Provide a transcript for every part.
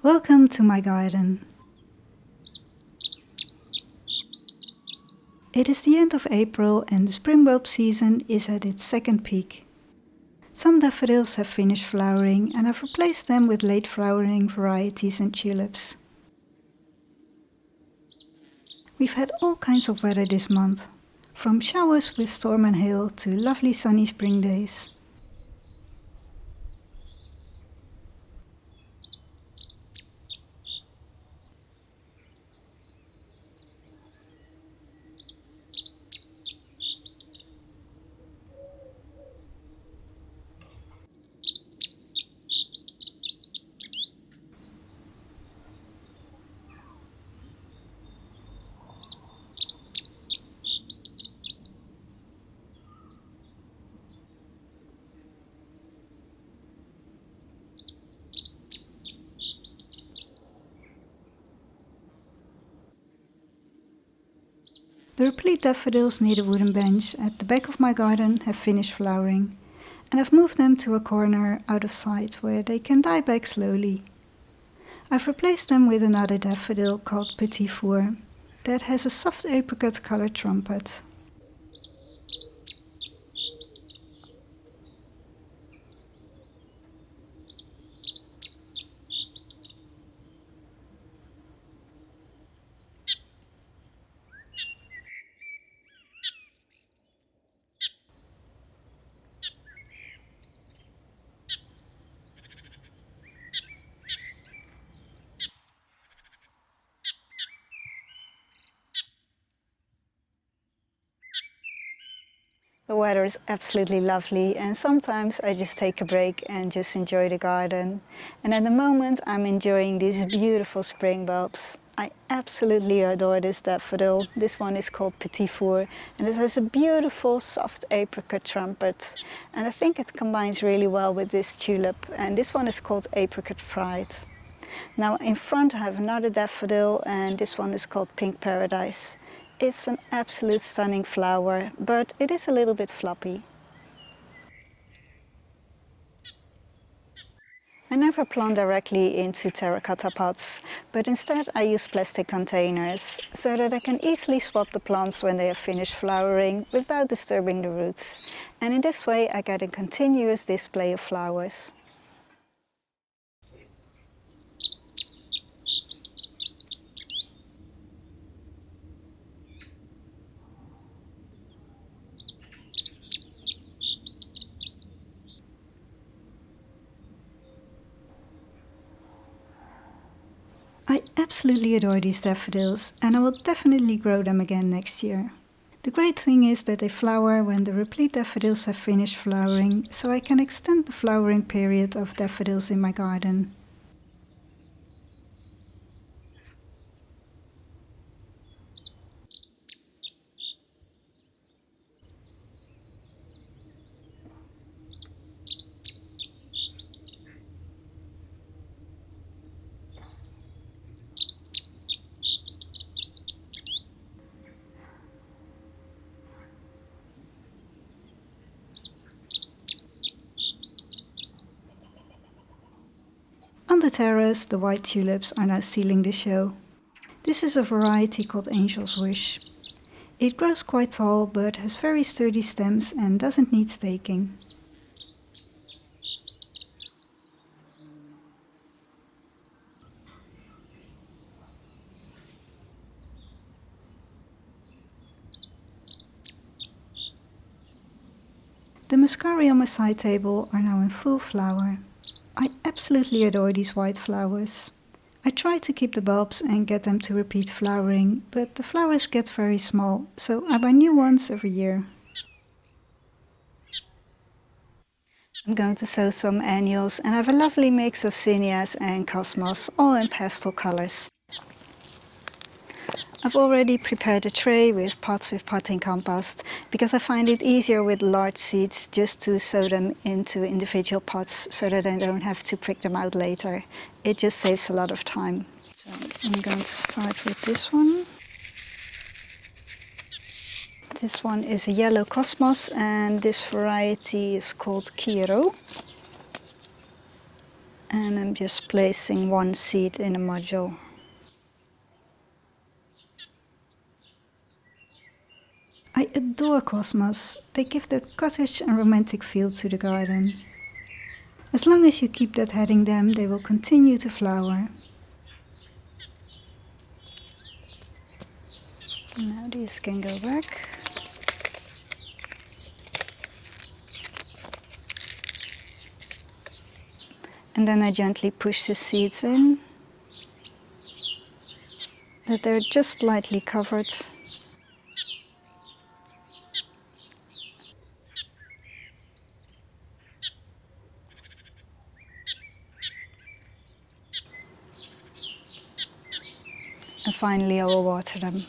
Welcome to my garden. It is the end of April and the spring bulb season is at its second peak. Some daffodils have finished flowering and I've replaced them with late flowering varieties and tulips. We've had all kinds of weather this month, from showers with storm and hail to lovely sunny spring days. The replete daffodils near the wooden bench at the back of my garden have finished flowering, and I've moved them to a corner out of sight where they can die back slowly. I've replaced them with another daffodil called Petit Four that has a soft apricot colored trumpet. The weather is absolutely lovely and sometimes I just take a break and just enjoy the garden. And at the moment I'm enjoying these beautiful spring bulbs. I absolutely adore this daffodil. This one is called Petit Four and it has a beautiful soft apricot trumpet. And I think it combines really well with this tulip, and this one is called Apricot Pride. Now in front I have another daffodil and this one is called Pink Paradise. It's an absolute stunning flower, but it is a little bit floppy. I never plant directly into terracotta pots, but instead I use plastic containers so that I can easily swap the plants when they have finished flowering without disturbing the roots. And in this way I get a continuous display of flowers. I absolutely adore these daffodils and I will definitely grow them again next year. The great thing is that they flower when the replete daffodils have finished flowering, so I can extend the flowering period of daffodils in my garden. On the terrace, the white tulips are now stealing the show. This is a variety called Angel's Wish. It grows quite tall but has very sturdy stems and doesn't need staking. The muscari on my side table are now in full flower. I absolutely adore these white flowers. I try to keep the bulbs and get them to repeat flowering, but the flowers get very small, so I buy new ones every year. I'm going to sow some annuals and I have a lovely mix of zinnias and cosmos, all in pastel colors. I've already prepared a tray with pots with potting compost because I find it easier with large seeds just to sow them into individual pots so that I don't have to prick them out later. It just saves a lot of time. So I'm going to start with this one. This one is a yellow cosmos and this variety is called Kiro. And I'm just placing one seed in a module. I adore cosmos. They give that cottage and romantic feel to the garden. As long as you keep deadheading them, they will continue to flower. Now these can go back. And then I gently push the seeds in, that they're just lightly covered. And finally I will water them.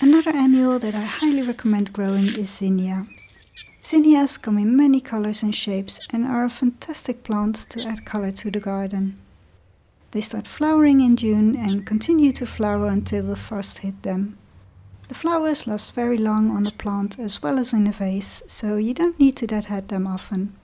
Another annual that I highly recommend growing is zinnia. Zinnias come in many colors and shapes and are a fantastic plant to add color to the garden. They start flowering in June and continue to flower until the frost hit them. The flowers last very long on the plant as well as in a vase, so you don't need to deadhead them often.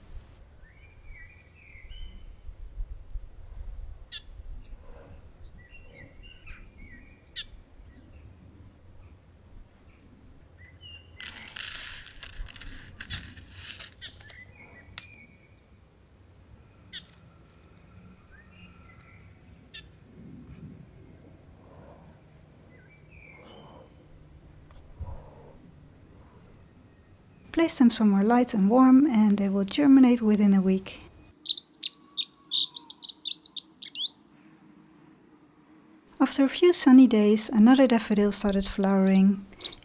Place them somewhere light and warm and they will germinate within a week. After a few sunny days, another daffodil started flowering.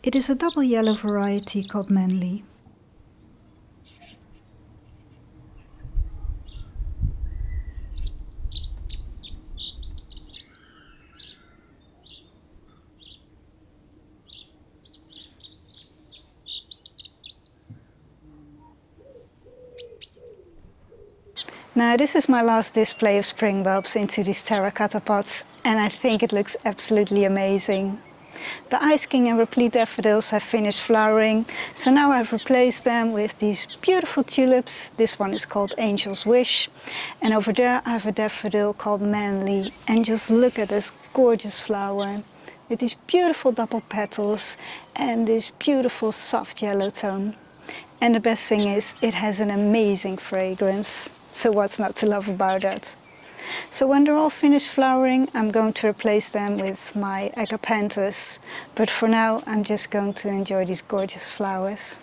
It is a double yellow variety called Manley. Now this is my last display of spring bulbs into these terracotta pots, and I think it looks absolutely amazing. The Ice King and Replete daffodils have finished flowering, so now I've replaced them with these beautiful tulips. This one is called Angel's Wish, and over there I have a daffodil called Manley, and just look at this gorgeous flower with these beautiful double petals and this beautiful soft yellow tone. And the best thing is, it has an amazing fragrance. So what's not to love about that? So when they're all finished flowering, I'm going to replace them with my agapanthus. But for now, I'm just going to enjoy these gorgeous flowers.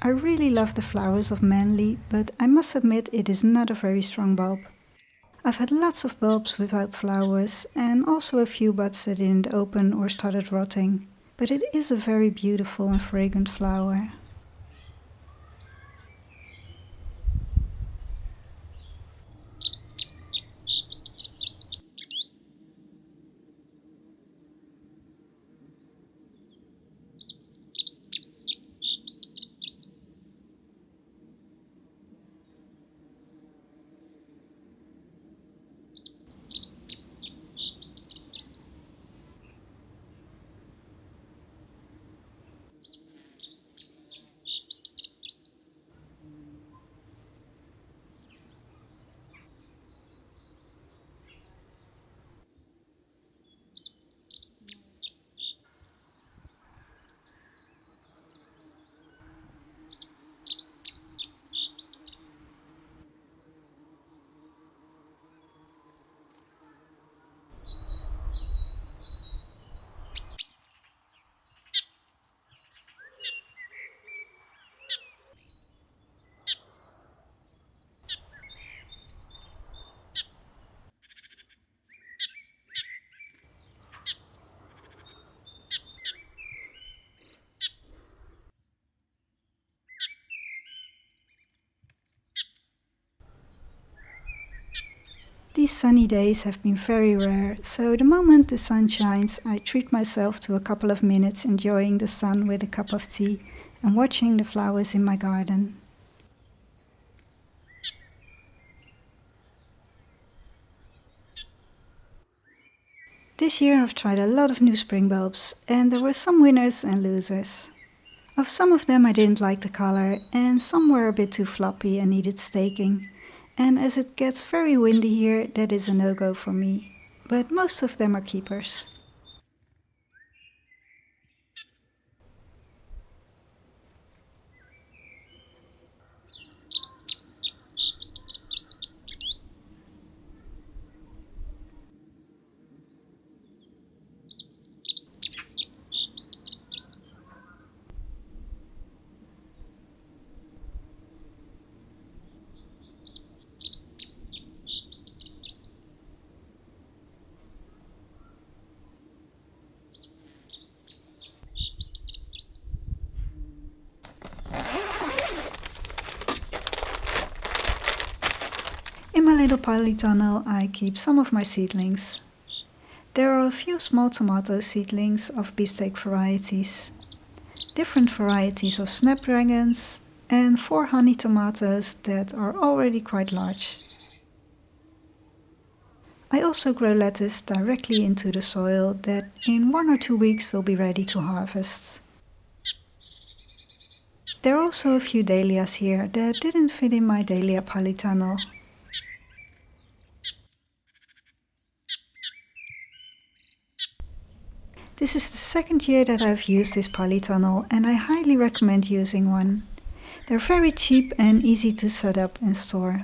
I really love the flowers of Manley, but I must admit it is not a very strong bulb. I've had lots of bulbs without flowers and also a few buds that didn't open or started rotting. But it is a very beautiful and fragrant flower. These sunny days have been very rare, so the moment the sun shines, I treat myself to a couple of minutes enjoying the sun with a cup of tea and watching the flowers in my garden. This year I've tried a lot of new spring bulbs, and there were some winners and losers. Of some of them I didn't like the color, and some were a bit too floppy and needed staking. And as it gets very windy here, that is a no-go for me. But most of them are keepers. In my little polytunnel I keep some of my seedlings. There are a few small tomato seedlings of beefsteak varieties, different varieties of snapdragons, and 4 honey tomatoes that are already quite large. I also grow lettuce directly into the soil that in 1 or 2 weeks will be ready to harvest. There are also a few dahlias here that didn't fit in my dahlia polytunnel. This is the second year that I've used this polytunnel and I highly recommend using one. They're very cheap and easy to set up and store.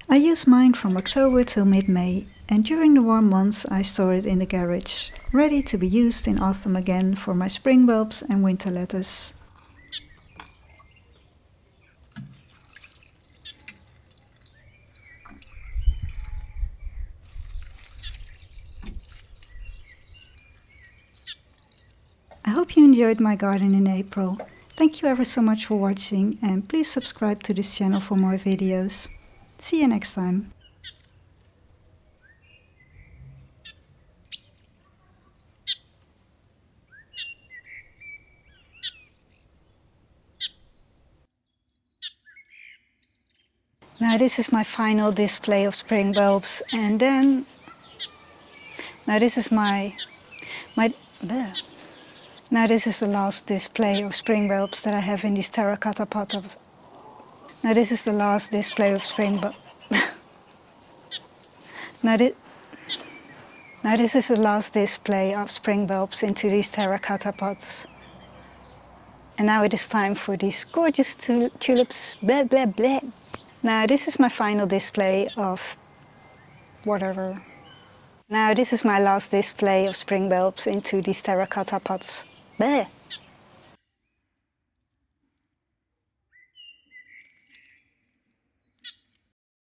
I use mine from October till mid-May, and during the warm months I store it in the garage, ready to be used in autumn again for my spring bulbs and winter lettuce. I hope you enjoyed my garden in April. Thank you ever so much for watching, and please subscribe to this channel for more videos. See you next time. Now this is my final display of spring bulbs, and then now this is Now this is the last display of spring bulbs that I have in this terracotta pot of. Now this is the last display of spring bulbs. Now this is the last display of spring bulbs into these terracotta pots. And now it is time for these gorgeous tulips. Blah blah blah. Now this is my final display of whatever. Now this is my last display of spring bulbs into these terracotta pots. Bleh.